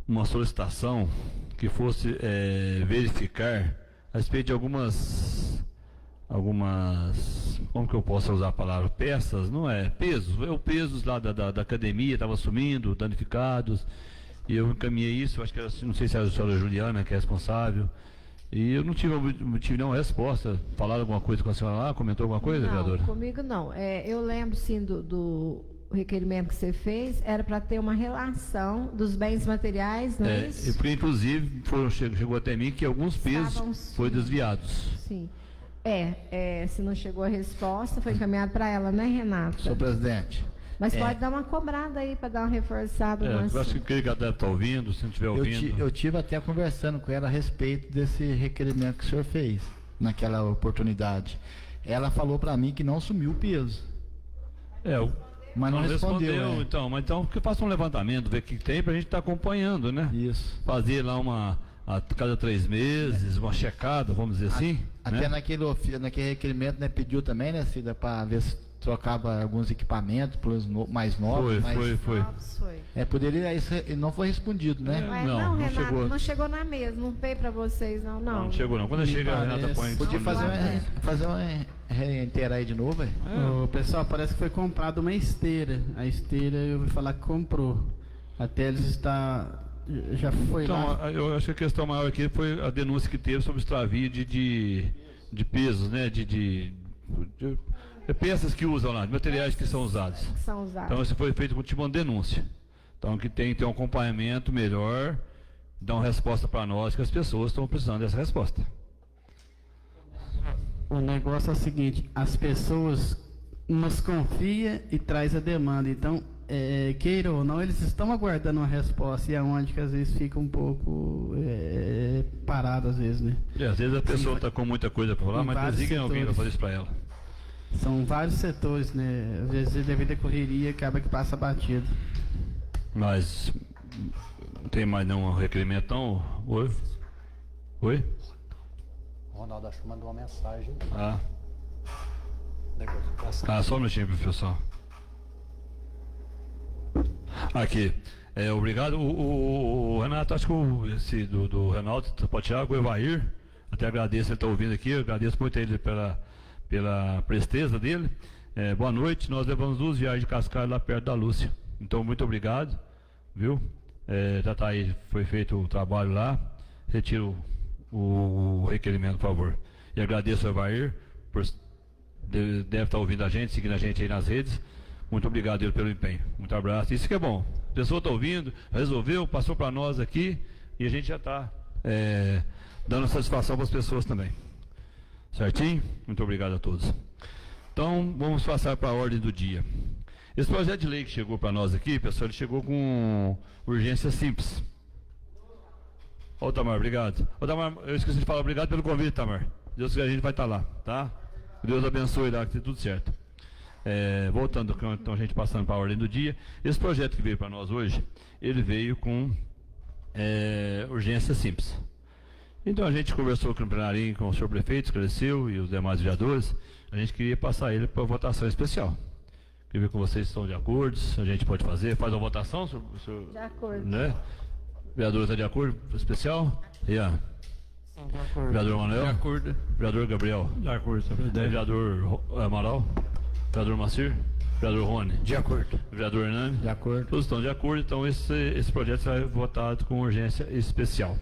uma solicitação que fosse verificar a respeito de algumas, como que eu posso usar a palavra, peças, não é, pesos, pesos lá da academia, estava sumindo, danificados, e eu encaminhei isso, acho que não sei se era a senhora Juliana que é responsável, e eu não tive nenhuma resposta. Falaram alguma coisa com a senhora lá? Comentou alguma coisa, vereadora?
Não, comigo não. Eu lembro sim do requerimento que você fez, era para ter uma relação dos bens materiais, não é isso?
Porque inclusive chegou até mim que alguns pesos foram desviados.
Sim. Se não chegou a resposta, foi encaminhado para ela, né, Renata?
Senhor presidente.
Mas pode dar uma cobrada aí para dar uma reforçada.
Eu acho que ele deve estar ouvindo, se não estiver ouvindo.
Eu tive até conversando com ela a respeito desse requerimento que o senhor fez naquela oportunidade. Ela falou para mim que não sumiu o peso. Mas não respondeu.
Então que faça um levantamento, ver o que tem pra gente estar acompanhando, né?
Isso.
Fazer lá a cada 3 meses, uma checada, vamos dizer assim.
Até naquele requerimento, né, pediu também, né, Cida, para ver se trocava alguns equipamentos pelos mais novos.
Foi.
Poderia, isso não foi respondido, né?
Não, Renata, não chegou na mesa, não veio para vocês, não.
Não chegou não. Quando chega, a Renata põe.
Podia fazer uma reiterar aí de novo,
O pessoal, parece que foi comprado uma esteira. A esteira eu ouvi falar que comprou. Até eles já foi lá.
Então, eu acho que a questão maior aqui foi a denúncia que teve sobre extravio de pesos, né? De peças que usam lá, de materiais que são usados. Então isso foi feito com tipo uma denúncia. Então que tem que ter um acompanhamento melhor, dar uma resposta para nós, que as pessoas estão precisando dessa resposta.
o negócio é o seguinte, as pessoas nos confiam e traz a demanda. Então, queira ou não, eles estão aguardando uma resposta, e é onde que às vezes fica um pouco parado, às vezes, né?
Às vezes a pessoa está com muita coisa para falar, mas designa alguém para fazer isso para ela.
São vários setores, né? Às vezes, devido à correria, acaba que passa batido.
Mas não tem mais nenhum requerimento, não? Oi? Oi?
O Ronaldo acho que mandou uma mensagem.
Só um minutinho, professor. Aqui. Obrigado. O Renato, acho que esse do Renato Tiago, o Evair, até agradeço ele estar ouvindo aqui, agradeço muito a ele pela presteza dele. Boa noite, nós levamos 2 viagens de Cascais lá perto da Lúcia. Então, muito obrigado, viu? Já está aí, foi feito o trabalho lá. Retiro o requerimento, por favor. E agradeço ao Evair, deve estar ouvindo a gente, seguindo a gente aí nas redes. Muito obrigado ele pelo empenho. Muito abraço. Isso que é bom. A pessoa está ouvindo, resolveu, passou para nós aqui e a gente já está dando satisfação para as pessoas também. Certinho? Muito obrigado a todos. Então, vamos passar para a ordem do dia. Esse projeto de lei que chegou para nós aqui, pessoal, ele chegou com urgência simples. Ô, Tamar, obrigado. Ô, Tamar, eu esqueci de falar obrigado pelo convite, Tamar. Deus que a gente vai estar lá, tá? Deus abençoe lá, que tem tudo certo. Voltando, então a gente passando para a ordem do dia. Esse projeto que veio para nós hoje, ele veio com urgência simples. Então a gente conversou com o plenário, com o senhor prefeito, esclareceu, e os demais vereadores. A gente queria passar ele para votação especial. Queria ver com vocês se estão de acordo, a gente pode fazer. Faz a votação, senhor? De acordo. Né? Vereador está de acordo? Especial? Ian? De acordo. Vereador Manuel? De acordo. Vereador Gabriel? De acordo, senhor presidente. Vereador Amaral? Vereador Macir? Vereador Rony? De acordo. Vereador Hernani? De acordo. Todos estão de acordo, então esse projeto será votado com urgência especial.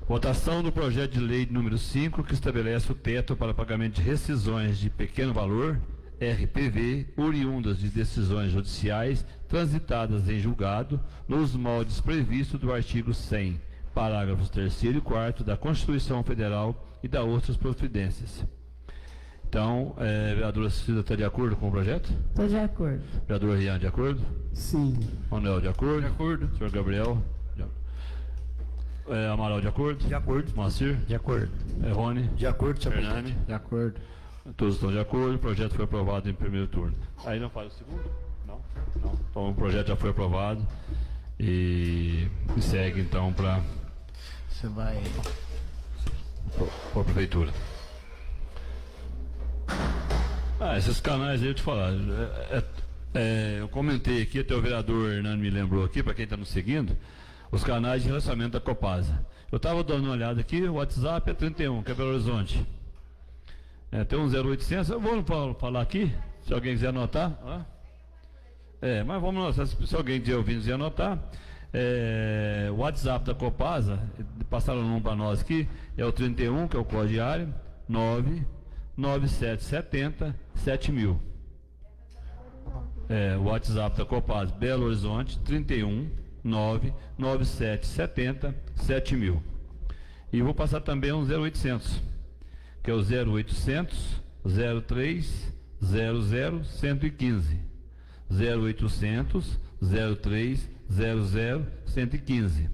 Votação do projeto de lei número 5, que estabelece o teto para pagamento de rescisões de pequeno valor, RPV, oriundas de decisões judiciais transitadas em julgado, nos moldes previstos do artigo 100, parágrafos 3º e 4º da Constituição Federal e da outras providências. Então, vereadora Cida está de acordo com o projeto?
Estou de acordo.
Vereador Rian, de acordo?
Sim.
Manuel, de acordo? De acordo. Senhor Gabriel? Amaral, de acordo? De acordo. Macir? De acordo. Rony? De acordo, senhor Hernani? De acordo. Todos estão de acordo, o projeto foi aprovado em primeiro turno. Aí não faz o segundo? Não? Não. Então o projeto já foi aprovado e segue então para... Você vai... para a prefeitura. Esses canais aí eu te falar. Eu comentei aqui, até o vereador Hernani me lembrou aqui, para quem está nos seguindo, os canais de relacionamento da Copasa. Eu estava dando uma olhada aqui, o WhatsApp é 31, que é Belo Horizonte. Tem um 0800, eu vou falar aqui, se alguém quiser anotar. Mas vamos lá, se alguém quiser ouvir e anotar. O WhatsApp da Copasa, passaram o número para nós aqui, é o 31, que é o código de área, 99770 7000. O WhatsApp da Copasa, Belo Horizonte, 31 99770 7000. E vou passar também um 0800, que é o 0800 03 00 115. 0800 03 00 115.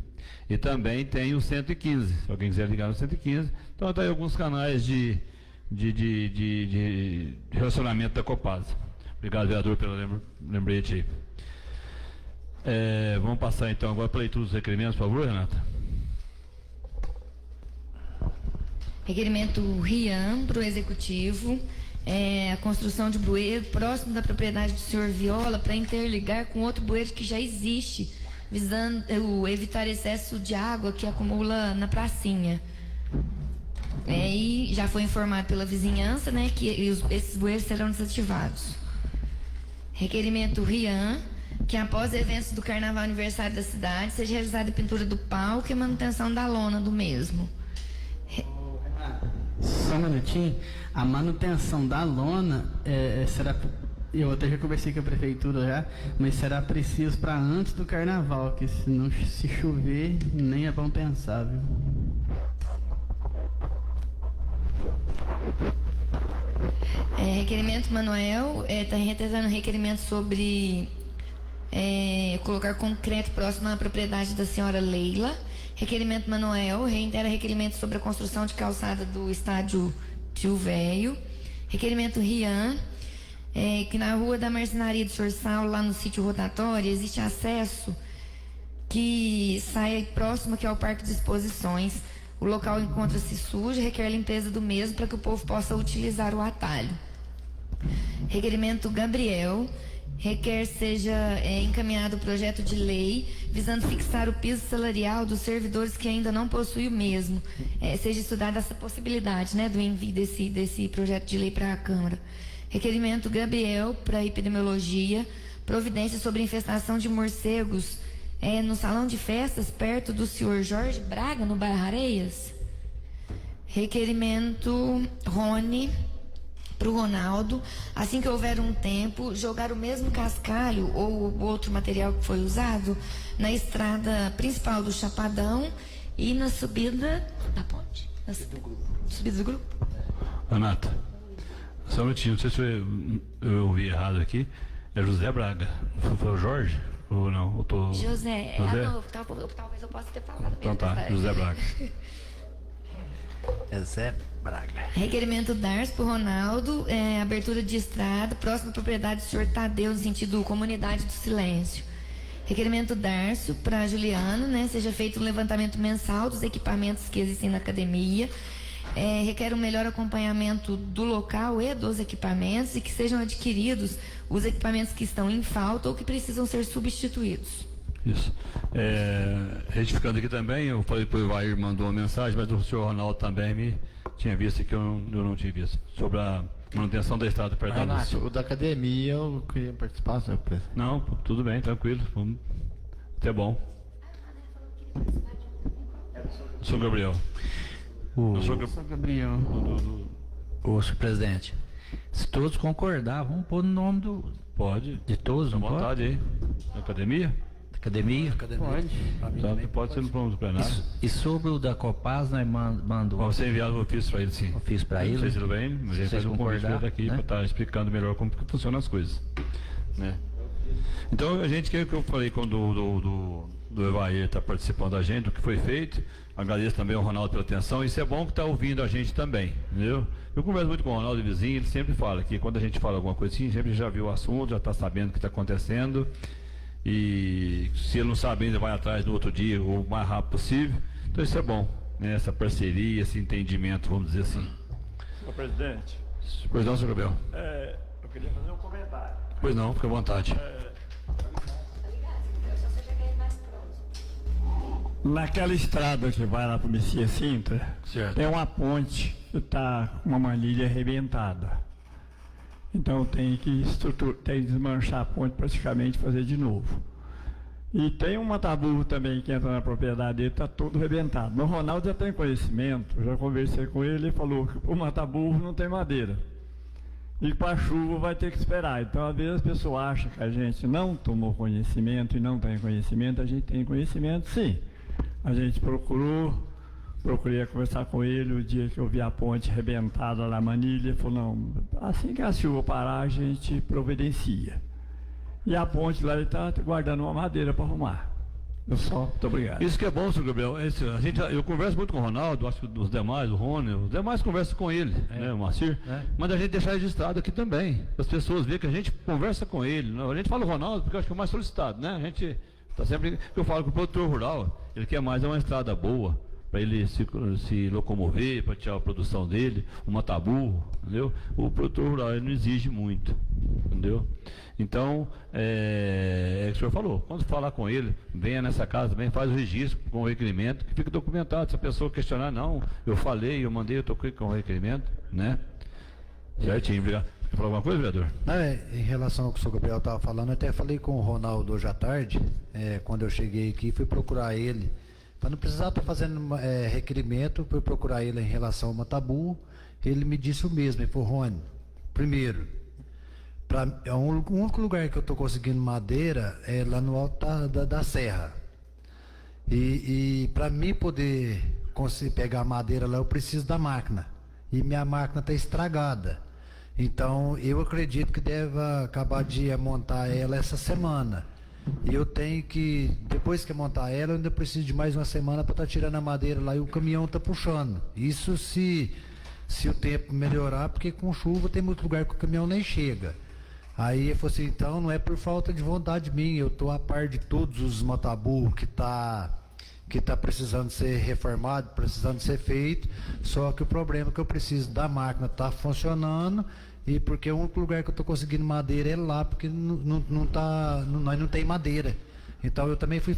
E também tem o 115, se alguém quiser ligar no 115. Então tá aí alguns canais de relacionamento da Copasa. Obrigado, vereador, pelo lembrete aí. Vamos passar então agora para a leitura dos requerimentos, por favor, Renata.
Requerimento Rian para o Executivo, a construção de bueiro próximo da propriedade do senhor Viola para interligar com outro bueiro que já existe, visando evitar excesso de água que acumula na pracinha. E já foi informado pela vizinhança, né, que esses bueiros serão desativados. Requerimento Rian, que após eventos do Carnaval Aniversário da cidade, seja realizada a pintura do palco e a manutenção da lona do mesmo.
Só um minutinho. A manutenção da lona será... Eu até já conversei com a prefeitura já, mas será preciso para antes do Carnaval, que se chover, nem é bom pensar, viu?
Requerimento Manuel, está reiterando requerimento sobre colocar concreto próximo à propriedade da senhora Leila. Requerimento Manuel, reitera requerimento sobre a construção de calçada do estádio Tio Velho. Requerimento Rian, que na rua da Marcenaria do Senhor Saulo, lá no sítio rotatório, existe acesso que sai próximo aqui ao Parque de Exposições. O local encontra-se sujo e requer limpeza do mesmo para que o povo possa utilizar o atalho. Requerimento Gabriel, requer seja encaminhado o projeto de lei visando fixar o piso salarial dos servidores que ainda não possuem o mesmo. Seja estudada essa possibilidade, né, do envio desse projeto de lei para a Câmara. Requerimento Gabriel para epidemiologia, providência sobre infestação de morcegos no salão de festas perto do senhor Jorge Braga, no bairro Areias. Requerimento Rony para o Ronaldo, assim que houver um tempo, jogar o mesmo cascalho ou o outro material que foi usado na estrada principal do Chapadão e na subida da ponte. Subida do grupo.
Renata, só um minutinho, não sei se eu ouvi errado aqui. É José Braga. Foi o Jorge? Ou não? Eu tô...
José. Não, talvez eu possa ter falado.
Então tá, José Braga.
José Braga.
Requerimento Darcy pro Ronaldo, abertura de estrada, próxima propriedade do senhor Tadeu, no sentido Comunidade do Silêncio. Requerimento Darcy para Juliano, né? Seja feito um levantamento mensal dos equipamentos que existem na academia. Requer um melhor acompanhamento do local e dos equipamentos e que sejam adquiridos os equipamentos que estão em falta ou que precisam ser substituídos.
Isso. Retificando aqui também, eu falei para o Ivair, mandou uma mensagem, mas o senhor Ronaldo também me tinha visto que eu não tinha visto, sobre a manutenção da estrada perto da luz.
O da academia eu queria participar, senhor presidente.
Não, tudo bem, tranquilo, até bom. Sou Gabriel.
Senhor presidente, se todos concordar, vamos pôr no nome de todos, não pode?
Vontade aí. Academia?
Academia?
Pode. Pode ser no plano do plenário.
E sobre o da Copaz, nós mandamos.
Pode ser enviado o ofício para ele, sim.
Ofício para ele.
Não sei se ele vem, mas a gente faz um convite para ele aqui, né? Para estar explicando melhor como que funcionam as coisas. Né? Então, a gente, que eu falei quando do Evair está participando da gente, do que foi feito. Agradeço também ao Ronaldo pela atenção. Isso é bom que está ouvindo a gente também, entendeu? Eu converso muito com o Ronaldo, vizinho, ele sempre fala que quando a gente fala alguma coisa assim, sempre já viu o assunto, já está sabendo o que está acontecendo. E se ele não sabe ainda, vai atrás no outro dia, ou o mais rápido possível. Então isso é bom, né? Essa parceria, esse entendimento, vamos dizer assim.
Senhor presidente.
Pois não, senhor Gabriel.
Eu queria fazer um comentário.
Pois não, fica à vontade.
Naquela estrada que vai lá para o Messias Sintra, tem uma ponte que está com uma manilha arrebentada. Então tem que desmanchar a ponte praticamente e fazer de novo. E tem um mataburro também que entra na propriedade dele, está todo arrebentado. O Ronaldo já tem conhecimento, eu já conversei com ele, ele falou que o mataburro não tem madeira. E para a chuva vai ter que esperar. Então, às vezes, as pessoas acham que a gente não tomou conhecimento e não tem conhecimento. A gente tem conhecimento, sim. A gente procurei conversar com ele o dia que eu vi a ponte arrebentada lá na manilha. Ele falou, não, assim que a chuva parar, a gente providencia. E a ponte lá, ele está guardando uma madeira para arrumar. Muito obrigado.
Isso que é bom, senhor Gabriel. Eu converso muito com o Ronaldo, acho que dos demais, o Rony, os demais conversam com ele, né, o Marcir. Mas a gente deixar registrado aqui também, para as pessoas verem que a gente conversa com ele. A gente fala o Ronaldo porque eu acho que é o mais solicitado, né? A gente está sempre. Eu falo com o produtor rural, ele quer mais uma estrada boa, para ele se locomover, para tirar a produção dele, um mataburro, entendeu? O produtor rural ele não exige muito, entendeu? Então, é o que o senhor falou, quando falar com ele, venha nessa casa, faz o registro com o requerimento, que fica documentado. Se a pessoa questionar, não, eu falei, eu mandei, eu toquei com o requerimento, né? Certinho, obrigado. Quer falar alguma coisa, vereador?
Em relação ao que o senhor Gabriel estava falando, eu até falei com o Ronaldo hoje à tarde, quando eu cheguei aqui, fui procurar ele, para não precisar estar fazendo requerimento, fui procurar ele em relação ao mataburro. Ele me disse o mesmo, ele falou, Rony, primeiro, é o único lugar que eu estou conseguindo madeira é lá no alto da serra. E para mim poder conseguir pegar madeira lá, eu preciso da máquina. e minha máquina está estragada. Então eu acredito que deve acabar de montar ela essa semana. E eu tenho que, depois que montar ela, eu ainda preciso de mais uma semana para estar tirando a madeira lá e o caminhão está puxando. Isso se o tempo melhorar, porque com chuva tem muito lugar que o caminhão nem chega. Aí ele falou assim, então não é por falta de vontade minha, eu estou a par de todos os motaburros que tá precisando ser reformado, precisando ser feito, só que o problema é que eu preciso da máquina estar funcionando, e porque o único lugar que eu estou conseguindo madeira é lá, porque nós não tem madeira. Então eu também fui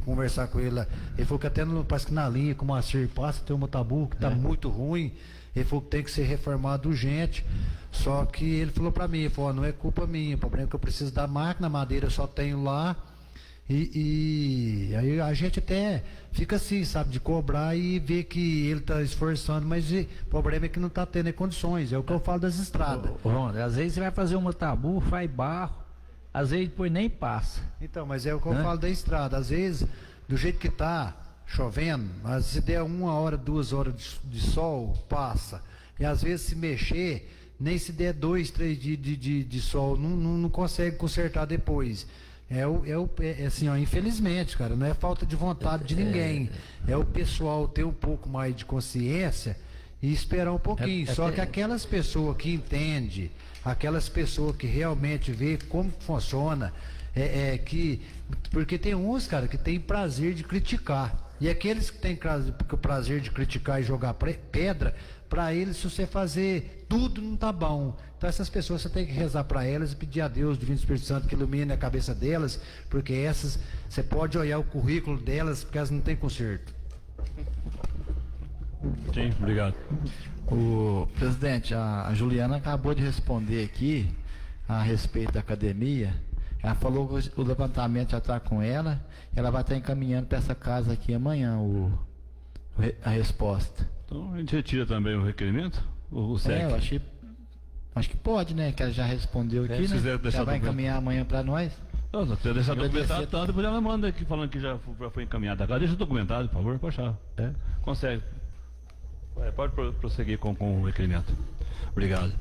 conversar com ele, ele falou que até parece que na linha, como a Moacir passa, tem um motaburro que está muito ruim, ele falou que tem que ser reformado urgente, só que ele falou para mim, ele falou, não é culpa minha, o problema é que eu preciso da máquina, a madeira eu só tenho lá, e aí a gente até fica assim, sabe, de cobrar e ver que ele está esforçando, mas o problema é que não está tendo condições, é o que eu falo das estradas.
Ronda, às vezes você vai fazer um motaburro, faz barro, às vezes depois nem passa.
Então, mas é o que eu falo da estrada, às vezes, do jeito que está chovendo, mas se der 1 hora, 2 horas de sol, passa, e às vezes se mexer, nem se der 2, 3 dias de sol, não consegue consertar depois. É assim, ó, infelizmente, cara, não é falta de vontade de ninguém. É o pessoal ter um pouco mais de consciência e esperar um pouquinho. Só que aquelas pessoas que entendem, aquelas pessoas que realmente vê como funciona, porque tem uns, cara, que tem prazer de criticar. E aqueles que têm o prazer de criticar e jogar pedra, para eles, se você fazer tudo, não tá bom. Então essas pessoas você tem que rezar para elas e pedir a Deus, Divino Espírito Santo, que ilumine a cabeça delas, porque essas, você pode olhar o currículo delas, porque elas não têm conserto.
Sim, obrigado.
O presidente, a Juliana acabou de responder aqui a respeito da academia. Ela falou que o levantamento já está com ela vai estar encaminhando para essa casa aqui amanhã a resposta.
Então a gente retira também o requerimento? O SEC?
Eu acho que pode, né? Que ela já respondeu aqui,
se quiser deixar
já vai encaminhar amanhã para nós.
Não, se quiser deixar documentado, tá, depois ela manda aqui falando que já foi encaminhado. Agora deixa documentado, por favor, pode achar. Consegue. Pode prosseguir com o requerimento. Obrigado.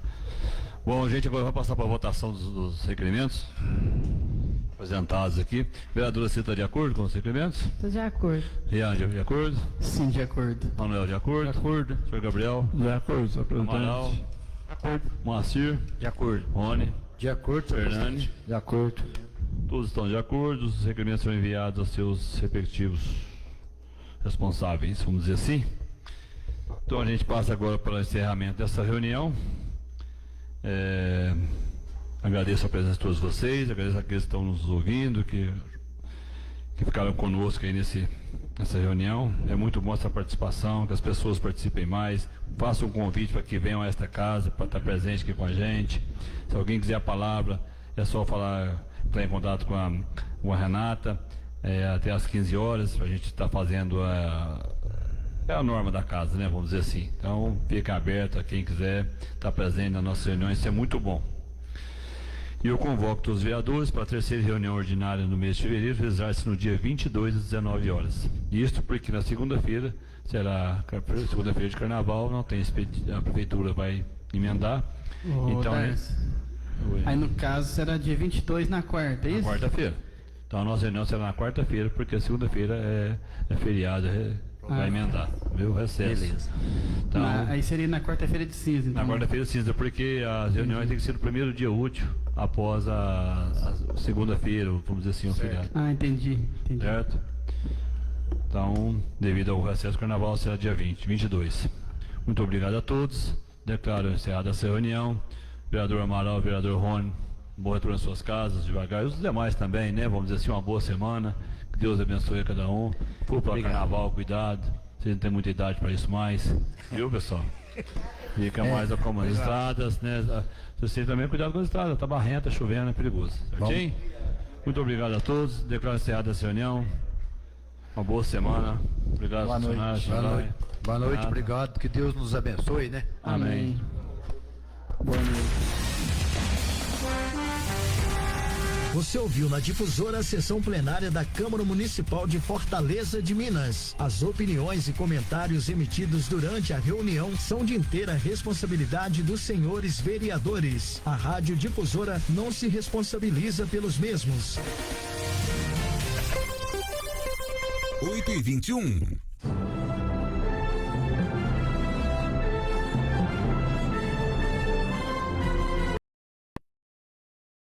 Bom, gente, agora vai passar para a votação dos requerimentos apresentados aqui. Vereadora, você está de acordo com os requerimentos?
Estou de acordo.
Rian, de acordo?
Sim, de acordo.
Manuel, de acordo? De acordo. Senhor Gabriel?
De acordo, senhor presidente.
Amaral? De acordo. Moacir?
De acordo.
Rony?
De acordo,
Fernani?
De acordo.
Todos estão de acordo, os requerimentos são enviados aos seus respectivos responsáveis, vamos dizer assim. Então a gente passa agora para o encerramento dessa reunião. Agradeço a presença de todos vocês, agradeço a aqueles que estão nos ouvindo, que ficaram conosco aí nessa reunião. É muito bom essa participação, que as pessoas participem mais. Faça um convite para que venham a esta casa, para estar presente aqui com a gente. Se alguém quiser a palavra, é só entrar em contato com a Renata, até às 15 horas, a gente está fazendo a norma da casa, né? Vamos dizer assim. Então, fica aberto a quem quiser estar presente nas nossas reuniões, isso é muito bom. E eu convoco todos os vereadores para a terceira reunião ordinária no mês de fevereiro, realizar-se no dia 22 às 19 horas. Isto porque na segunda-feira, será segunda-feira de carnaval, não tem a prefeitura vai emendar. Então,
aí no caso será dia 22 na quarta, é isso?
Na quarta-feira. Então a nossa reunião será na quarta-feira, porque a segunda-feira é feriado, vai emendar, viu? Recesso. Beleza. Então,
aí seria na quarta-feira de cinza, então.
Na quarta-feira de cinza, porque as reuniões têm que ser no primeiro dia útil, após a segunda-feira, vamos dizer assim, o feriado.
Entendi.
Certo? Então, devido ao recesso, o carnaval será dia 22. Muito obrigado a todos. Declaro encerrada essa reunião. Vereador Amaral, vereador Rony, bom retorno às suas casas, devagar. E os demais também, né? Vamos dizer assim, uma boa semana. Que Deus abençoe a cada um. For para o carnaval, cuidado. Vocês não têm muita idade para isso mais. Viu, pessoal? Fica mais com as estradas, né? Vocês também cuidado com as estradas. Tá barrenta, chovendo, é perigoso. Certinho? Muito obrigado a todos. Declaro encerrada essa reunião. Uma boa semana. Obrigado, funcionários.
Boa noite, obrigado. Que Deus nos abençoe, né?
Amém.
Boa noite.
Você ouviu na Difusora a sessão plenária da Câmara Municipal de Fortaleza de Minas. As opiniões e comentários emitidos durante a reunião são de inteira responsabilidade dos senhores vereadores. A Rádio Difusora não se responsabiliza pelos mesmos.
8h21.